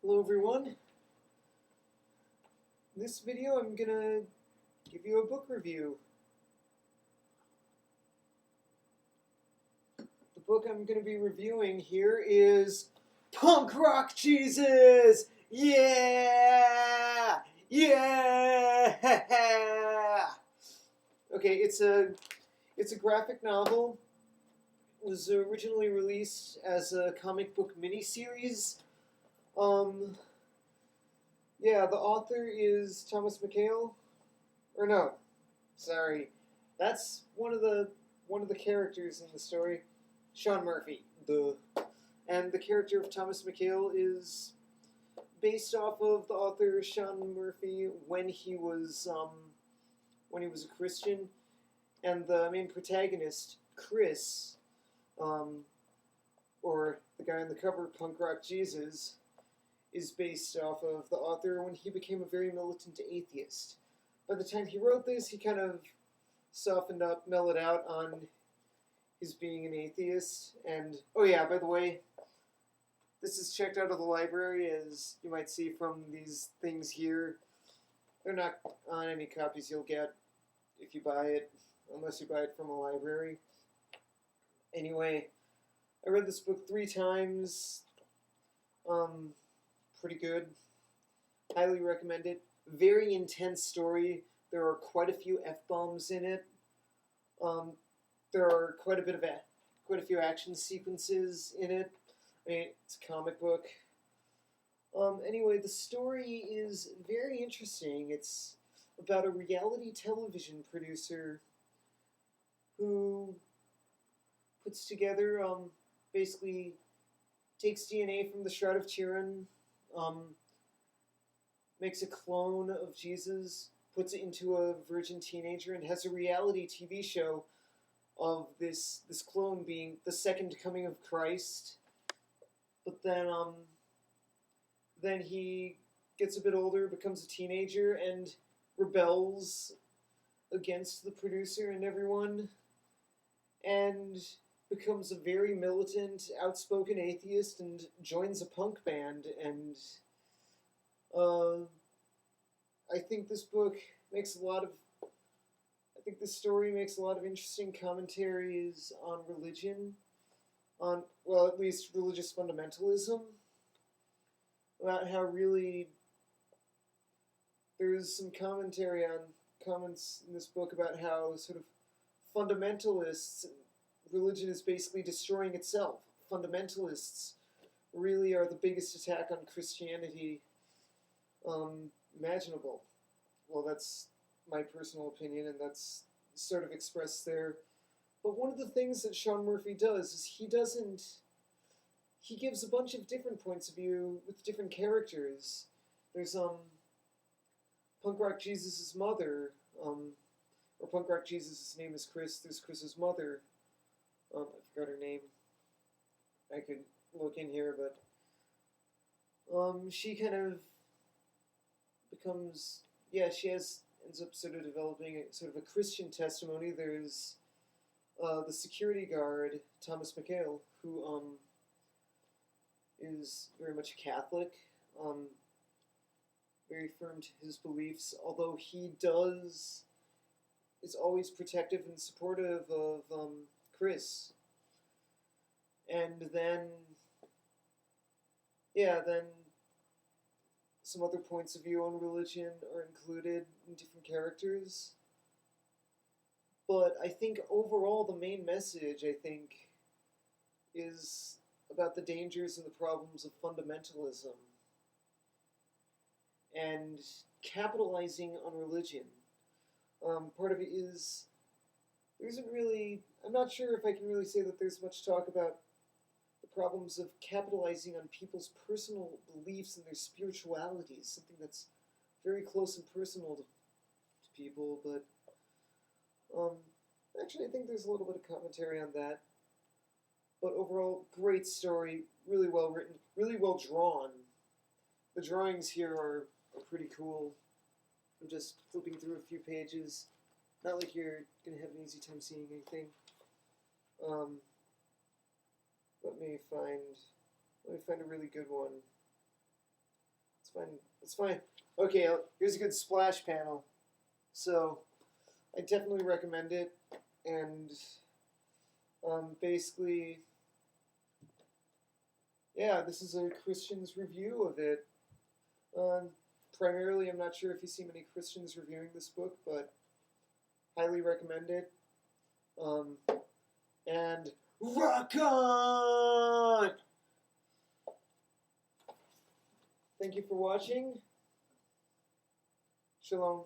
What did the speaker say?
Hello everyone. In this video I'm gonna give you a book review. The book I'm gonna be reviewing here is Punk Rock Jesus! Yeah! Yeah! Okay, it's a graphic novel. It was originally released as a comic book miniseries. Yeah, the author is Thomas McHale. Or no, sorry, that's one of the characters in the story, Sean Murphy. Duh. And the character of Thomas McHale is based off of the author Sean Murphy when he was a Christian, and the main protagonist Chris, or the guy on the cover, Punk Rock Jesus, is based off of the author when he became a very militant atheist. By the time he wrote this, he kind of softened up, mellowed out on his being an atheist. And, oh yeah, by the way, this is checked out of the library, as you might see from these things here. They're not on any copies you'll get if you buy it, unless you buy it from a library. Anyway, I read this book 3 times. Pretty good. Highly recommend it. Very intense story. There are quite a few F-bombs in it. There are quite a few action sequences in it. I mean, it's a comic book. Anyway, the story is very interesting. It's about a reality television producer who puts together, basically takes DNA from the Shroud of Turin, makes a clone of Jesus, puts it into a virgin teenager, and has a reality TV show of this clone being the second coming of Christ. But then he gets a bit older, becomes a teenager, and rebels against the producer and everyone, and becomes a very militant, outspoken atheist, and joins a punk band. And I think this story makes a lot of interesting commentaries on religion, at least religious fundamentalism, about how really there's some comments in this book about how sort of fundamentalists, religion is basically destroying itself. Fundamentalists really are the biggest attack on Christianity imaginable. Well, that's my personal opinion, and that's sort of expressed there. But one of the things that Sean Murphy does is he gives a bunch of different points of view with different characters. There's Punk Rock Jesus' mother, or Punk Rock Jesus' name is Chris. There's Chris's mother. I forgot her name. I could look in here, but she kind of becomes, ends up sort of developing sort of a Christian testimony. There's the security guard, Thomas McHale, who is very much Catholic, very firm to his beliefs, although he is always protective and supportive of Chris. And then some other points of view on religion are included in different characters. But I think overall the main message, is about the dangers and the problems of fundamentalism and capitalizing on religion. Part of it is, I'm not sure if I can really say that there's much talk about the problems of capitalizing on people's personal beliefs and their spiritualities, something that's very close and personal to people, but actually I think there's a little bit of commentary on that. But overall, great story, really well written, really well drawn. The drawings here are pretty cool. I'm just flipping through a few pages. Not like you're going to have an easy time seeing anything. Let me find a really good one. fine. It's fine. Okay, here's a good splash panel. So, I definitely recommend it. And basically, yeah, this is a Christian's review of it. Primarily, I'm not sure if you see many Christians reviewing this book, but highly recommend it. And rock on! Thank you for watching. Shalom.